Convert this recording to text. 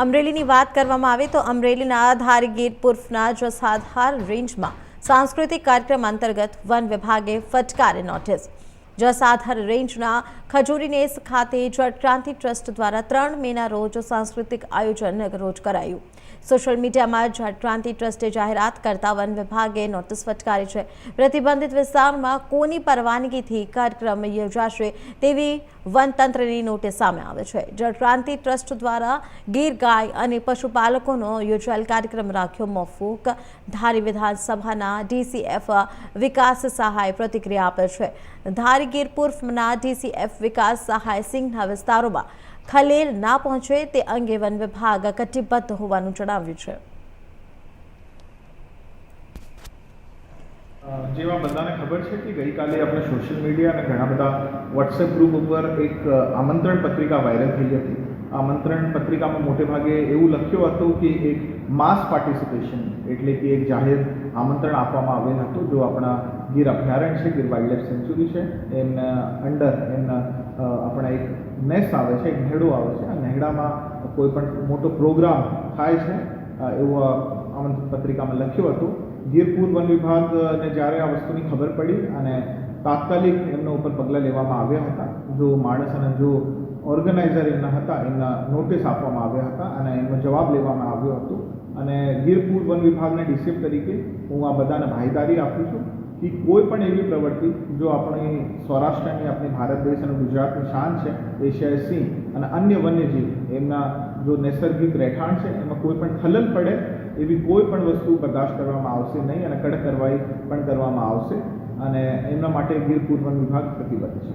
અમરેલીની વાત કરવામાં આવે તો અમરેલીના ધારીગીર પૂર્વના જસાધાર રેન્જમાં સાંસ્કૃતિક કાર્યક્રમ અંતર્ગત વન વિભાગે ફટકારે નોટિસ। જસાધાર રેન્જના ખજૂરીનેસ ખાતે જળક્રાંતિ ટ્રસ્ટ દ્વારા 3 મેના રોજ સાંસ્કૃતિક આયોજન રોજ કરાયું। સોશિયલ મીડિયામાં જળક્રાંતિ ટ્રસ્ટે જાહેરાત કરતા વન વિભાગે નોટિસ ફટકારી છે। પ્રતિબંધિત વિસ્તારમાં કોની પરવાનગીથી કાર્યક્રમ યોજાશે તેવી વનતંત્રની નોટિસ સામે આવે છે। જળક્રાંતિ ટ્રસ્ટ દ્વારા ગીર ગાય અને પશુપાલકોનો યોજાયેલ કાર્યક્રમ રાખ્યો મોકૂફ। ધારી વિધાનસભાના ડીસીએફ વિકાસ સહાય પ્રતિક્રિયા આપે છે। ધારીગીર પૂર્વના ડીસીએફ વિકાસ સહાય સિંહના વિસ્તારોમાં ખલેલ ના પહોંચે તે અંગે વન વિભાગ કટિબદ્ધ હોવાનું જણાવ્યું છે। જેવા બધાને ખબર છે કે ગઈકાલે આપણે સોશિયલ મીડિયા અને ઘણા બધા વોટ્સએપ ગ્રુપ ઉપર એક આમંત્રણ પત્રિકા વાયરલ થઈ હતી। આમંત્રણ પત્રિકામાં મોટે ભાગે એવું લખ્યું હતું કે એક માસ પાર્ટિસિપેશન એટલે કે એક જાહેર આમંત્રણ આપવામાં આવેલ હતું। જો આપણા ગીર અભયારણ્ય છે, ગીર વાઇલ્ડ લાઇફ સેન્ચ્યુરી છે, એમના અંડર એમના આપણા એક નેસ આવે છે, એક નેહડો આવે છે। આ નેહડામાં કોઈ પણ મોટો પ્રોગ્રામ થાય છે એવું આમંત્રણ પત્રિકામાં લખ્યું હતું। ગીર પૂર્વ વન વિભાગને જ્યારે આ વસ્તુની ખબર પડી અને તાત્કાલિક એમના ઉપર પગલાં લેવામાં આવ્યા હતા। જો માણસ અને જો ઓર્ગેનાઇઝર એમના હતા એમના નોટિસ આપવામાં આવ્યા હતા અને એમનો જવાબ લેવામાં આવ્યો હતો। અને ગીર પૂર્વ વન વિભાગના ડીસીએફ તરીકે હું આ બધાને ભાગીદારી આપું છું કે કોઈ પણ એવી પ્રવૃત્તિ જો આપણી સૌરાષ્ટ્રની આપણી ભારત દેશ અને ગુજરાતની શાન છે, એશિયાઈ સિંહ અને અન્ય વન્યજીવ એમના જો નૈસર્ગિક રહેઠાણ છે એમાં કોઈ પણ ખલલ પડે એવી કોઈ પણ વસ્તુ બર્દાશ્ત કરવામાં આવશે નહીં અને કડક કાર્યવાહી પણ કરવામાં આવશે અને એમના માટે ગીર પૂર્વ વન વિભાગ પ્રતિબદ્ધ છે।